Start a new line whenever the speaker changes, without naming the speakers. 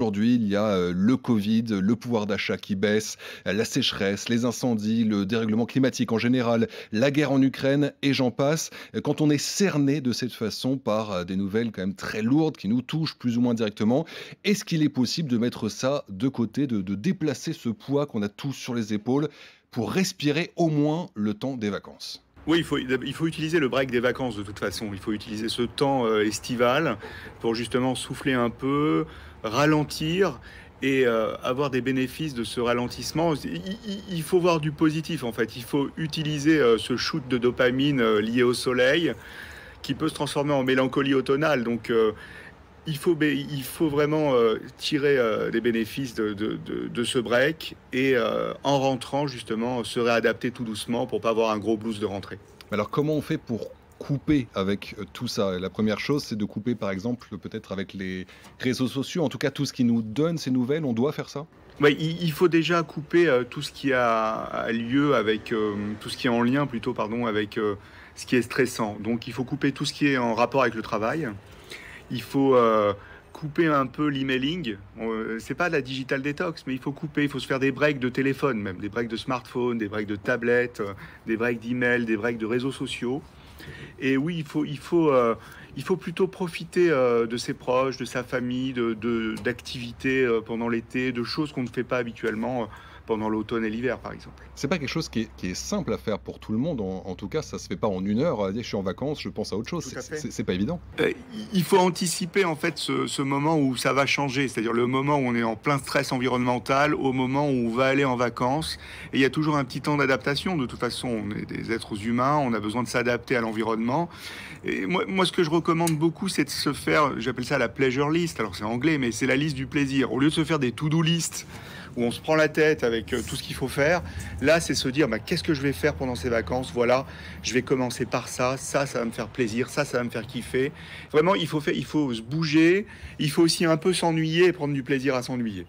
aujourd'hui, il y a le Covid, le pouvoir d'achat qui baisse, la sécheresse, les incendies, le dérèglement climatique en général, la guerre en Ukraine et j'en passe. Quand on est cerné de cette façon par des nouvelles quand même très lourdes qui nous touchent plus ou moins directement, est-ce qu'il est possible de mettre ça de côté, de déplacer ce poids qu'on a tous sur les épaules pour respirer au moins le temps des vacances?
Oui, il faut utiliser le break des vacances de toute façon. Il faut utiliser ce temps estival pour justement souffler un peu, ralentir et avoir des bénéfices de ce ralentissement. Il faut voir du positif en fait. Il faut utiliser ce shoot de dopamine lié au soleil qui peut se transformer en mélancolie automnale. Donc il faut vraiment tirer des bénéfices de ce break et en rentrant justement se réadapter tout doucement pour pas avoir un gros blues de rentrée.
Alors comment on fait pour couper avec, tout ça? La première chose, c'est de couper par exemple peut-être avec les réseaux sociaux, en tout cas tout ce qui nous donne ces nouvelles, on doit faire ça?
Ouais, il faut déjà couper tout ce qui a lieu avec tout ce qui est en lien plutôt pardon avec ce qui est stressant. Donc il faut couper tout ce qui est en rapport avec le travail. Il faut couper un peu l'emailing. C'est pas de la digital detox, mais il faut couper. Il faut se faire des breaks de téléphone, même des breaks de smartphone, des breaks de tablette, des breaks d'email, des breaks de réseaux sociaux. Et oui, il faut plutôt profiter de ses proches, de sa famille, d'activités pendant l'été, de choses qu'on ne fait pas habituellement pendant l'automne et l'hiver, par exemple.
C'est pas quelque chose qui est simple à faire pour tout le monde, en tout cas ça se fait pas en 1 heure, dire: «Je suis en vacances, je pense à autre chose»,
Tout à fait.
c'est pas évident.
Il faut anticiper en fait ce moment où ça va changer, c'est-à-dire le moment où on est en plein stress environnemental, au moment où on va aller en vacances. Et il y a toujours un petit temps d'adaptation. De toute façon, on est des êtres humains, on a besoin de s'adapter à l'environnement. Et moi, ce que je recommande beaucoup, c'est de se faire, j'appelle ça la pleasure list. Alors c'est anglais, mais c'est la liste du plaisir. Au lieu de se faire des to-do list où on se prend la tête avec tout ce qu'il faut faire, là, c'est se dire, bah, qu'est-ce que je vais faire pendant ces vacances? Voilà, je vais commencer par ça, ça va me faire plaisir, ça va me faire kiffer. Vraiment, il faut se bouger, il faut aussi un peu s'ennuyer et prendre du plaisir à s'ennuyer.